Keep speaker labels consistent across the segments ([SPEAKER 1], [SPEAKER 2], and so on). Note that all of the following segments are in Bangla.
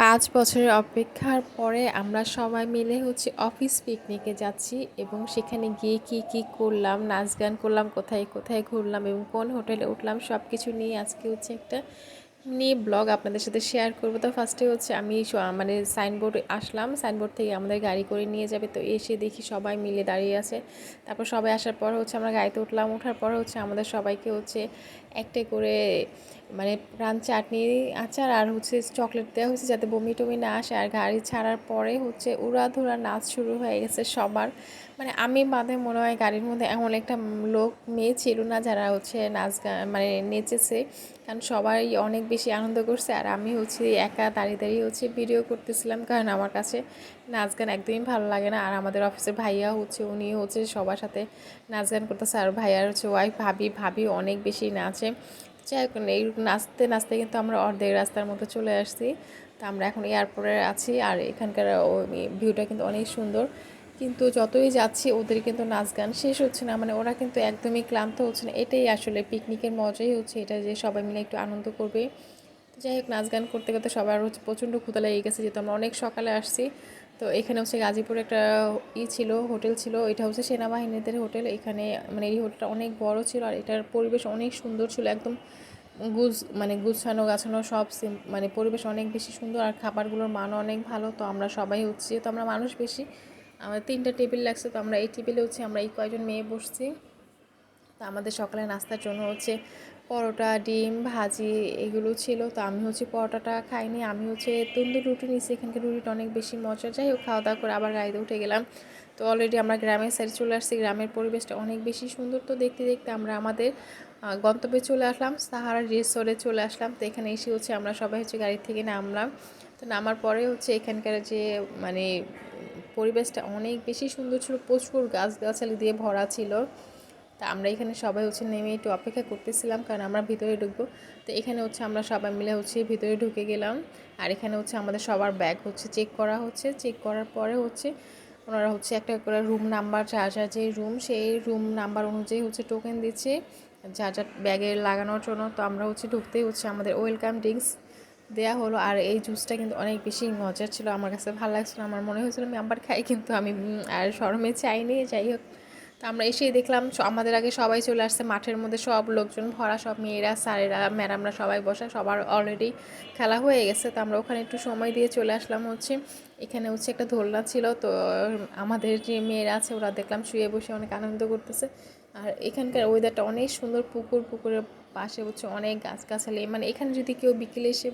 [SPEAKER 1] ৫ বছরের অপেক্ষার পরে আমরা সবাই মিলে অফিস পিকনিকে যাচ্ছি এবং সেখানে গিয়ে কি করলাম, নাচ গান করলাম, কোথায় ঘুরলাম এবং কোন হোটেলে উঠলাম সব কিছু নিয়ে আজকে একটা মিনি ব্লগ আপনাদের সাথে শেয়ার করব। তো ফার্স্টে আমি মানে সাইনবোর্ডে আসলাম, সাইনবোর্ড থেকে আমাদের গাড়ি করে নিয়ে যাবে। তো এসে দেখি সবাই মিলে দাঁড়িয়ে আছে। তারপর সবাই আসার পর আমরা গাড়িতে উঠলাম, ওঠার পর আমাদের সবাইকে একটা করে মানে প্রাণ চাটনি, আচার আর চকলেট দেওয়া হয়েছে যাতে বমি টমি না আসে। আর গাড়ি ছাড়ার পরে উড়াধুরা নাচ শুরু হয়ে গেছে সবার। মানে আমি বাদে মনে হয় গাড়ির মধ্যে এমন একটা লোক মেয়ে ছিল না যারা নাচ গান মানে নেচেছে, কারণ সবাই অনেক বেশি আনন্দ করছে। আর আমি একা দাঁড়িয়ে ভিডিও করতেছিলাম, কারণ আমার কাছে নাচ গান একদমই ভালো লাগে না। আর আমাদের অফিসের ভাইয়া উনি সবার সাথে নাচ গান করতেছে। আর ভাইয়ার ওয়াইফ ভাবি অনেক বেশি নাচে। যাই হোক, এই নাচতে নাচতে কিন্তু আমরা অর্ধেক রাস্তার মতো চলে আসছি। তো আমরা এখন এয়ারপোর্টে আছি আর এখানকার ভিউটা কিন্তু অনেক সুন্দর। কিন্তু যতই যাচ্ছি ওদের কিন্তু নাচ গান শেষ হচ্ছে না, মানে ওরা কিন্তু একদমই ক্লান্ত হচ্ছে না। এটাই আসলে পিকনিকের মজাই এটা, যে সবাই মিলে একটু আনন্দ করবে। যাই হোক, নাচ গান করতে করতে সবার প্রচণ্ড ক্ষুধা লেগে গেছে, যেহেতু আমরা অনেক সকালে আসছি। তো এখানে গাজীপুরে একটা ছিল, হোটেল ছিল, এটা সেনাবাহিনীদের হোটেল। এখানে মানে এই হোটেলটা অনেক বড় ছিল আর এটার পরিবেশ অনেক সুন্দর ছিল, একদম মানে গুছানো গাছানো সব মানে পরিবেশ অনেক বেশি সুন্দর। আর খাবারগুলোর মানও অনেক ভালো। তো আমরা সবাই যেহেতু আমরা মানুষ বেশি, আমাদের 3টা টেবিল লাগছে। তো আমরা এই টেবিলে আমরা এই কয়জন মেয়ে বসছি। তো আমাদের সকালে নাস্তার জন্য পরোটা, ডিম ভাজি এগুলো ছিল। তো আমি পরোটাটা খাইনি, আমি তন্দুর রুটি নিয়েছি। এখানকার রুটিটা অনেক বেশি মজা। যাই হোক, খাওয়া দাওয়া করে আবার গাড়িতে উঠে গেলাম। তো অলরেডি আমরা গ্রামের সাইডে চলে আসছি, গ্রামের পরিবেশটা অনেক বেশি সুন্দর। তো দেখতে দেখতে আমরা আমাদের গন্তব্যে চলে আসলাম, সাহারা রিসোর্টে চলে আসলাম। তো এখানে এসে আমরা সবাই গাড়ি থেকে নামলাম। তো নামার পরে এখানকার যে মানে পরিবেশটা অনেক বেশি সুন্দর ছিল, প্রচুর গাছগাছালি দিয়ে ভরা ছিল। তা আমরা এখানে সবাই নেমে একটু অপেক্ষা করতেছিলাম, কারণ আমরা ভিতরে ঢুকবো। তো এখানে আমরা সবাই মিলে ভিতরে ঢুকে গেলাম। আর এখানে আমাদের সবার ব্যাগ চেক করা চেক করার পরে ওনারা একটা করে রুম নাম্বার, যার যার যে রুম সেই রুম নাম্বার অনুযায়ী টোকেন দিচ্ছে যার যার ব্যাগে লাগানোর জন্য। তো আমরা ঢুকতেই আমাদের ওয়েলকাম ড্রিঙ্কস দেয়া হলো। আর এই জুসটা কিন্তু অনেক বেশি মজার ছিল, আমার কাছে ভালো লাগছিলো। আমার মনে হয়েছিল আমি আবার খাই, কিন্তু আমি আর শরমে চাইনি। যাই হোক, তো আমরা এসেই দেখলাম আমাদের আগে সবাই চলে আসছে, মাঠের মধ্যে সব লোকজন ভরা, সব মেয়েরা, স্যারেরা, ম্যাডামরা সবাই বসা, সবার অলরেডি খেলা হয়ে গেছে। তো আমরা ওখানে একটু সময় দিয়ে চলে আসলাম। এখানে একটা দোলনা ছিল। তো আমাদের যে মেয়েরা আছে ওরা দেখলাম শুয়ে বসে অনেক আনন্দ করতেছে। আর এখানকার ওয়েদারটা অনেক সুন্দর, পুকুরের পাশে অনেক গাছগাছালি। মানে এখানে যদি কেউ বিকেলে এসে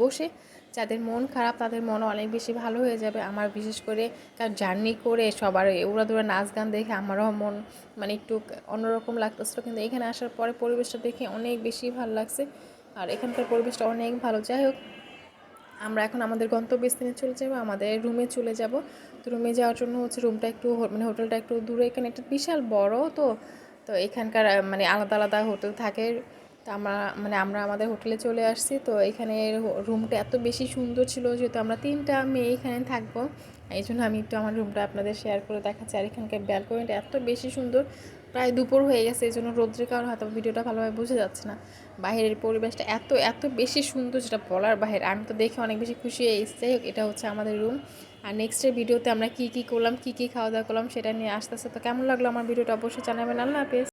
[SPEAKER 1] বসে, যাদের মন খারাপ তাদের মনও অনেক বেশি ভালো হয়ে যাবে। আমার বিশেষ করে কারণ জার্নি করে সবার উড়াদুরা নাচ গান দেখে আমারও মন মানে একটু অন্যরকম লাগতেছিলো, কিন্তু এখানে আসার পরে পরিবেশটা দেখে অনেক বেশি ভালো লাগছে। আর এখানকার পরিবেশটা অনেক ভালো। যাই হোক, আমরা এখন আমাদের গন্তব্যস্থানে চলে যাবো, আমাদের রুমে চলে যাব। তো রুমে যাওয়ার জন্য রুমটা একটু মানে হোটেলটা একটু দূরে, এখানে একটা বিশাল বড়। তো তো এখানকার মানে আলাদা আলাদা হোটেল থাকে। তো আমরা আমাদের হোটেলে চলে আসছি। তো এখানে রুমটা এত বেশি সুন্দর ছিল, যেহেতু আমরা 3টা মেয়ে এখানে থাকবো, এই জন্য আমি একটু আমার রুমটা আপনাদের শেয়ার করে দেখাচ্ছি। আর এখানকার ব্যালকনিটা এত বেশি সুন্দর, প্রায় দুপুর হয়ে গেছে, এই জন্য রোদ্রের কারণে হয়তো ভিডিওটা ভালোভাবে বোঝা যাচ্ছে না। বাইরের পরিবেশটা এত এত বেশি সুন্দর, যেটা বলার বাইরে। আমি তো দেখে অনেক বেশি খুশি হয়ে এসেছি। যাই হোক, এটা আমাদের রুম। আর নেক্সটের ভিডিওতে আমরা কী কী করলাম, কী কী খাওয়া দাওয়া করলাম সেটা নিয়ে আসতে আসতে। তো কেমন লাগলো আমার ভিডিওটা অবশ্যই জানাবেন। আল্লাহ হাফেজ।